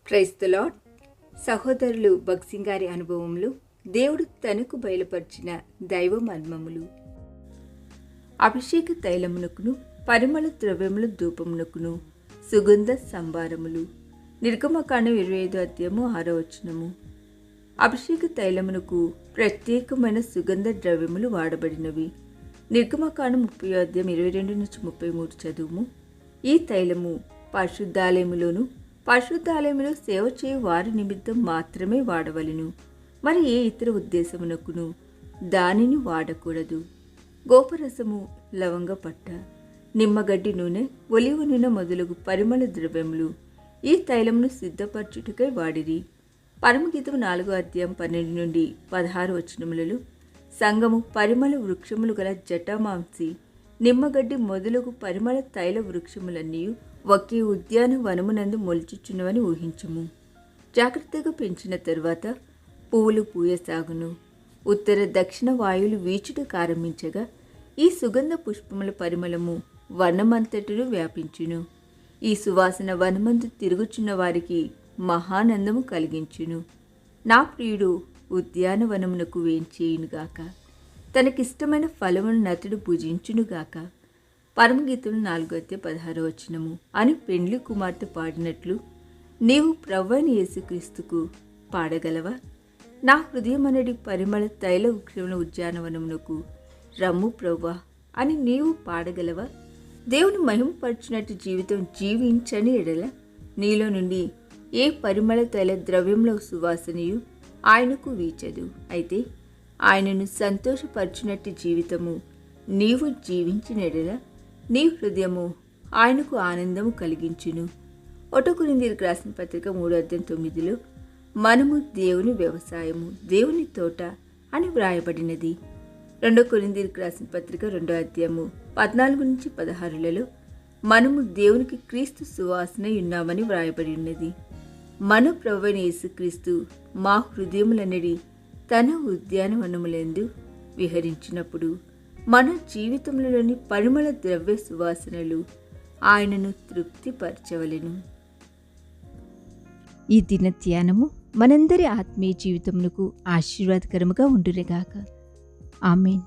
Praise the lord. సహోదరులు భక్సింగ్ గారి అనుభవములు, దేవుడు తనకు బయలుపరిచిన దైవ మర్మములు. అభిషేక తైలమునకును పరిమళ ద్రవ్యముల ధూపమునకును సుగంధ సంభారములు. నిర్గమకాండం 25:6. అభిషేక తైలమునకు ప్రత్యేకమైన సుగంధ ద్రవ్యములు వాడబడినవి. నిర్గమకాండం 30:22-33 చదువుము. ఈ తైలము పరిశుద్ధాలయములో సేవ చేయు వారి నిమిత్తం మాత్రమే వాడవలెను. మరి ఏ ఇతర ఉద్దేశమునకును దానిని వాడకూడదు. గోపరసము, లవంగ పట్ట, నిమ్మగడ్డి నూనె, ఒలివ నూనె మొదలగు పరిమళ ద్రవ్యములు ఈ తైలమును సిద్ధపరచుటకై వాడిరి. పరమగీతము 4:12-16 సంఘము పరిమళ వృక్షములు గల జటామాంసి, నిమ్మగడ్డి మొదలగు పరిమళ తైల వృక్షములన్నీ ఒకే ఉద్యానవనమునందు మొలుచుచున్నవని ఊహించుము. జాగ్రత్తగా పెంచిన తరువాత పువ్వులు పూయసాగును. ఉత్తర దక్షిణ వాయువులు వీచుటకు ఆరంభించగా ఈ సుగంధ పుష్పముల పరిమళము వనమంతటను వ్యాపించును. ఈ సువాసన వనమందు తిరుగుచున్న వారికి మహానందము కలిగించును. నా ప్రియుడు ఉద్యానవనమునకు వేంచేయునుగాక, తనకిష్టమైన ఫలమును నతుడు భుజించునుగాక. పరమగీతం 4:16 అని పెండ్లి కుమార్తె పాడినట్లు నీవు ప్రభువైన యేసుక్రీస్తుకు పాడగలవా? నా హృదయమనడి పరిమళ తైల వృక్షముల ఉద్యానవనమునకు రమ్ము ప్రభువా అని నీవు పాడగలవా? దేవుని మహిమపరచినట్టు జీవితం జీవించని ఎడల నీలో నుండి ఏ పరిమళ తైల ద్రవ్యముల సువాసనయు ఆయనకు వీచదు. అయితే ఆయనను సంతోషపరచినట్టు జీవితము నీవు జీవించిన ఎడల నీ హృదయము ఆయనకు ఆనందము కలిగించును. 1 కొరింథీయులకు రాసిన పత్రిక 3:9 మనము దేవుని వ్యవసాయము, దేవుని తోట అని వ్రాయబడినది. 2 కొరింథీయులకు రాసిన పత్రిక 2:14-16 మనము దేవునికి క్రీస్తు సువాసన ఉన్నామని వ్రాయబడి ఉన్నది. మన ప్రభువైన యేసుక్రీస్తు మా హృదయములనడి తన ఉద్యానవనములందు విహరించినప్పుడు మన జీవితంలోని పరిమళ ద్రవ్య సువాసనలు ఆయనను తృప్తిపరచవలెను. ఈ దిన ధ్యానము మనందరి ఆత్మీయ జీవితమునకు ఆశీర్వాదకరముగా ఉండునుగాక. ఆమేన్.